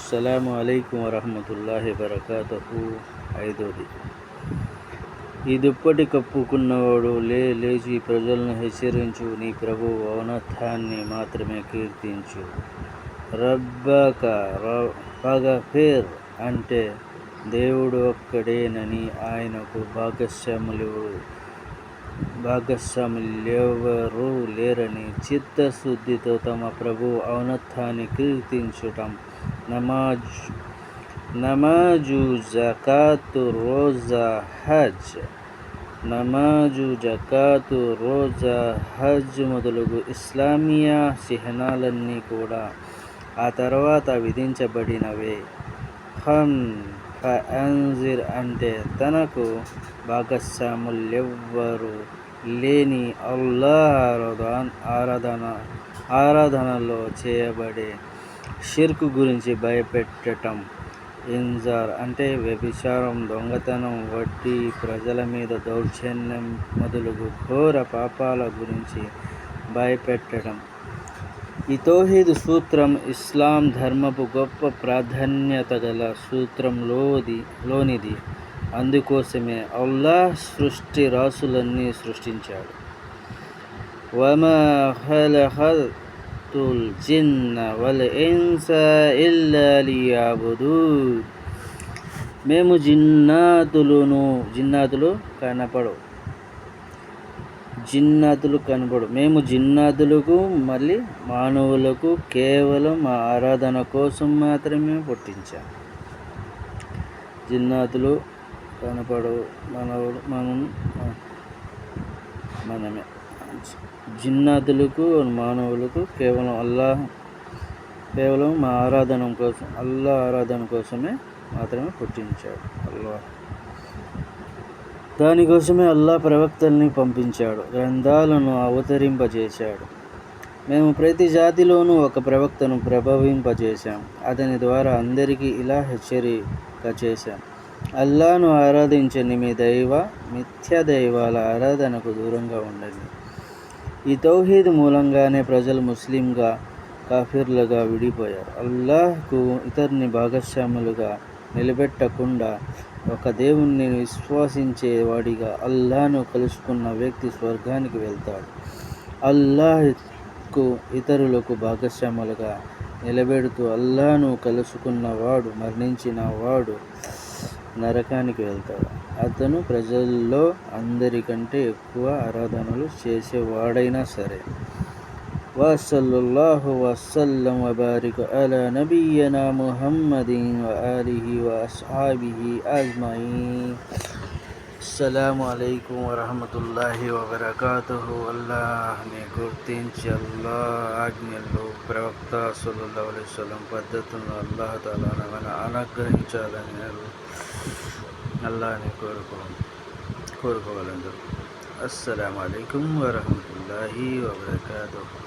అస్సలాము అలైకుం వరహమతుల్లాహి వబరకాతుహు. ఐదోది, ఈ దుప్పటి కప్పుకున్నవాడు లేచి ప్రజలను హెచ్చరించు, నీ ప్రభువు ఔన్నత్యాన్ని మాత్రమే కీర్తించు. రబ్బక ఫగఫిర్ అంటే దేవుడు ఒక్కడేనని, ఆయనకు భాగస్వాములెవరూ లేరని చిత్తశుద్ధితో తమ ప్రభువు ఔన్నత్యాన్ని కీర్తించటం. నమాజు, జకాతు, రోజా, హజ్. నమాజు, జకాతు, రోజా, హజ్ మొదలగు ఇస్లామియా చిహ్నాలన్నీ కూడా ఆ తర్వాత విధించబడినవే. ఫఅంజిర్ అంటే తనకు భాగస్వాములెవ్వరూ లేని అల్లాహ్ ఆరాధనలో చేయబడే షిర్క్ గురించి భయపెట్టటం. ఇంజార్ అంటే వ్యభిచారం, దొంగతనం, వడ్డీ, ప్రజల మీద దౌర్జన్యం మొదలగు ఘోర పాపాల గురించి భయపెట్టడం. ఈ తౌహీద్ సూత్రం ఇస్లాం ధర్మపు గొప్ప ప్రాధాన్యత గల సూత్రంలోనిది. అందుకోసమే అల్లాహ్ సృష్టి రాసులన్నీ సృష్టించాడు. వమా ఖలఖతుల్ జిన్న వల్ ఇన్స ఇల్లా లియఅబుదూన్. మేము జిన్నాతులకు మళ్ళీ మానవులకు కేవలం మా ఆరాధన కోసం మాత్రమే పుట్టించాం. జిన్నాతులు కనపడవు, మనమే. జిన్నాతులకు మానవులకు కేవలం మా ఆరాధన కోసమే మాత్రమే పుట్టించాడు అల్లాహ్. దానికోసమే అల్లాహ్ ప్రవక్తల్ని పంపించాడు, గ్రంథాలను అవతరింపజేశాడు. మేము ప్రతి జాతిలోనూ ఒక ప్రవక్తను ప్రభవింపజేశాం. అతని ద్వారా అందరికీ ఇలా హెచ్చరిక చేశాం: అల్లాహ్ను ఆరాధించండి, మీ మిథ్య దైవాల ఆరాధనకు దూరంగా ఉండండి. ఈ తౌహీద్ మూలంగానే ప్రజలు ముస్లింగా, కాఫిర్లుగా విడిపోయారు. అల్లాహ్కు ఇతరుని భాగస్వాములుగా నిలబెట్టకుండా ఒక దేవుణ్ణి విశ్వసించే వాడిగా అల్లాహ్ను కలుసుకున్న వ్యక్తి స్వర్గానికి వెళ్తాడు. అల్లాహ్కు ఇతరులకు భాగస్వాములుగా నిలబెడుతూ అల్లాహ్ను కలుసుకున్నవాడు, మరణించిన వాడు నరకానికి వెళ్తాడు. అతను ప్రజల్లో అందరికంటే ఎక్కువ ఆరాధనలు చేసేవాడైనా సరే. వసల్లల్లాహు వసల్లం వబారిక అలా నబియ్యనా ముహమ్మదిన్ వఆలిహి వఅస్హాబిహి అజ్మఈన్. అస్సలాము అలైకుం వరహమతుల్లాహి వబరకాతుహు. అల్లాహ్ని గుర్తించి అల్లాహ్ ఆజ్ఞల్లో, ప్రవక్త సల్లల్లాహు అలైహి వసల్లం పద్ధతులను అల్లాహ్ తఆలా మనకు అనుగ్రహించాలని అల్లాహ్ని కోరుకోవాలందరూ. అస్సలాము అలైకుం వరహమతుల్లాహి వబరకాతుహు.